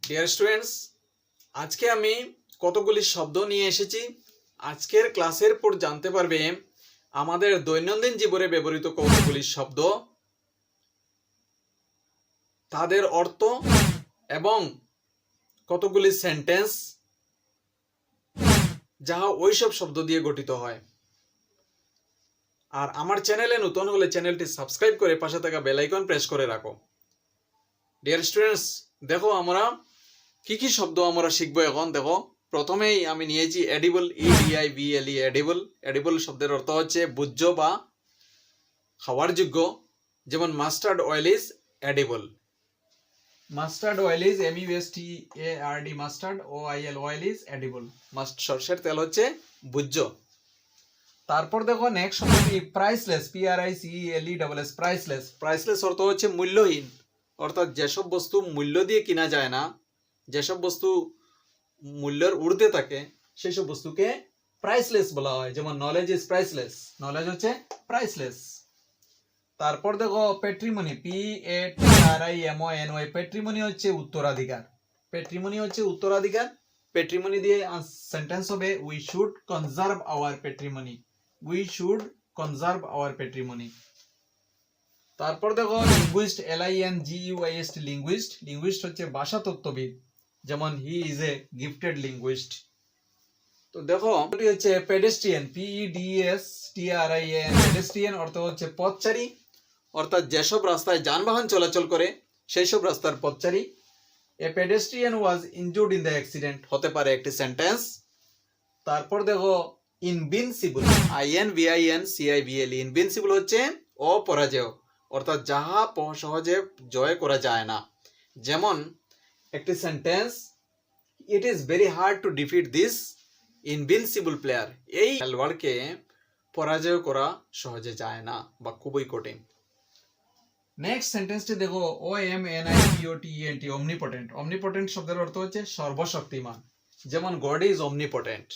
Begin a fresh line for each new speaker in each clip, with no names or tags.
Dear students, আজকে আমি কতগুলি শব্দ নিয়ে এসেছি। আজকের ক্লাসের পর জানতে পারবে আমাদের দৈনন্দিন জীবনে ব্যবহৃত কতগুলি শব্দ, তাদের অর্থ এবং কতগুলি সেন্টেন্স যাহা ওইসব শব্দ দিয়ে গঠিত হয়। আর আমার চ্যানেলে নতুন হলে চ্যানেলটি সাবস্ক্রাইব করে পাশে থাকা বেল আইকন প্রেস করে রাখো। ডিয়ার স্টুডেন্টস, দেখো আমরা কি শব্দ আমরা শিখবো এখন। দেখো, প্রথমেই আমি নিয়েছি এডিবল, EDIBLE, এডিবল। এডিবল শব্দের অর্থ হচ্ছে ভোজ্য বা খাওয়ার যোগ্য। যেমন mustard oil is edible. Mustard oil is MUSTARD, mustard OIL, oil is edible. সরষের তেল হচ্ছে ভোজ্য। তারপর দেখো নেক্সট শব্দটি প্রাইসলেস, PRICELESS, প্রাইসলেস। প্রাইসলেস অর্থ হচ্ছে মূল্যহীন, অর্থাৎ যেসব বস্তু মূল্য দিয়ে কিনা যায় না, যেসব বস্তু মূল্যের ঊর্ধ্বে থাকে সেসব বস্তুকে প্রাইসলেস বলা হয়। যেমন নলেজ ইজ প্রাইসলেস, নলেজ হচ্ছে প্রাইসলেস। তারপর দেখো প্যাট্রিমনি, PATRIMONY, প্যাট্রিমনি হচ্ছে উত্তরাধিকার। প্যাট্রিমনি হচ্ছে উত্তরাধিকার। প্যাট্রিমনি দিয়ে সেন্টেন্স হবে we should conserve our patrimony, we should conserve our patrimony. তারপর দেখো লিঙ্গুইস্ট, LINGUIST, লিঙ্গুইস্ট। লিঙ্গুইস্ট হচ্ছে ভাষাতত্ত্ববিদ। যেমন he is a gifted linguist. তো দেখো এটি হচ্ছে পেডেস্ট্রিয়ান, PEDSTRIAN, পেডেস্ট্রিয়ান অর্থ হচ্ছে পথচারী, অর্থাৎ যেসব রাস্তায় যানবাহন চলাচল করে সেই সব রাস্তার পথচারী। A pedestrian was injured in the accident হতে পারে একটি সেন্টেন্স। তারপর দেখো ইনভিনসিবল, INVINCIBLE, ইনভিনসিবল হচ্ছে অপরাজেয়, অর্থাৎ যাহা সহজে জয় করা যায় না। যেমন একটি sentence, it is very hard to defeat this invincible player, এই খেলোয়াড়কে পরাজয় করা সহজে যায় না বা খুবই কঠিন। নেক্সট সেন্টেন্সটি দেখো OMNIPOTENT, অমনিপটেন্ট। অমনিপটেন্ট শব্দের অর্থ হচ্ছে সর্বশক্তিমান। যেমন গড ইজ অমনিপটেন্ট,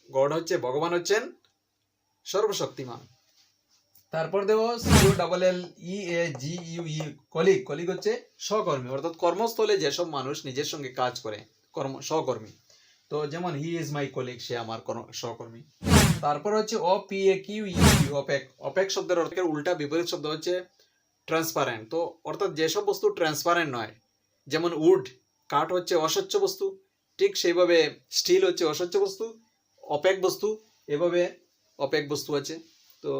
গড হচ্ছে ভগবান হচ্ছেন সর্বশক্তিমান। তারপর দেখো COLLEAGUE, কলিগ। কলিগ হচ্ছে সহকর্মী, অর্থাৎ কর্মস্থলে যেসব মানুষ নিজের সঙ্গে কাজ করে, সহকর্মী। তো যেমন হি ইজ মাই কলিগ, সে আমার সহকর্মী। তারপর হচ্ছে OPAQUE, অপেক। অপেক শব্দের অর্থের উল্টা বিপরীত শব্দ হচ্ছে ট্রান্সপারেন্ট। তো অর্থাৎ যেসব বস্তু ট্রান্সপারেন্ট নয়, যেমন উড, কাঠ হচ্ছে অস্বচ্ছ বস্তু, ঠিক সেইভাবে স্টিল হচ্ছে অস্বচ্ছ বস্তু, অপেক বস্তু, এভাবে অপেক বস্তু আছে। তো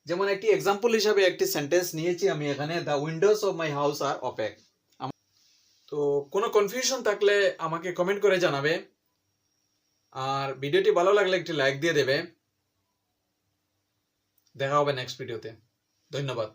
যেমন একটি এক্সাম্পল হিসাবে একটি সেন্টেন্স নিয়েছি আমি এখানে, the windows of my house are opaque. তো কোনো কনফিউশন থাকলে আমাকে কমেন্ট করে জানাবে, আর ভিডিওটি ভালো লাগলে একটি লাইক দিয়ে দেবে। দেখা হবে নেক্সট ভিডিওতে। ধন্যবাদ।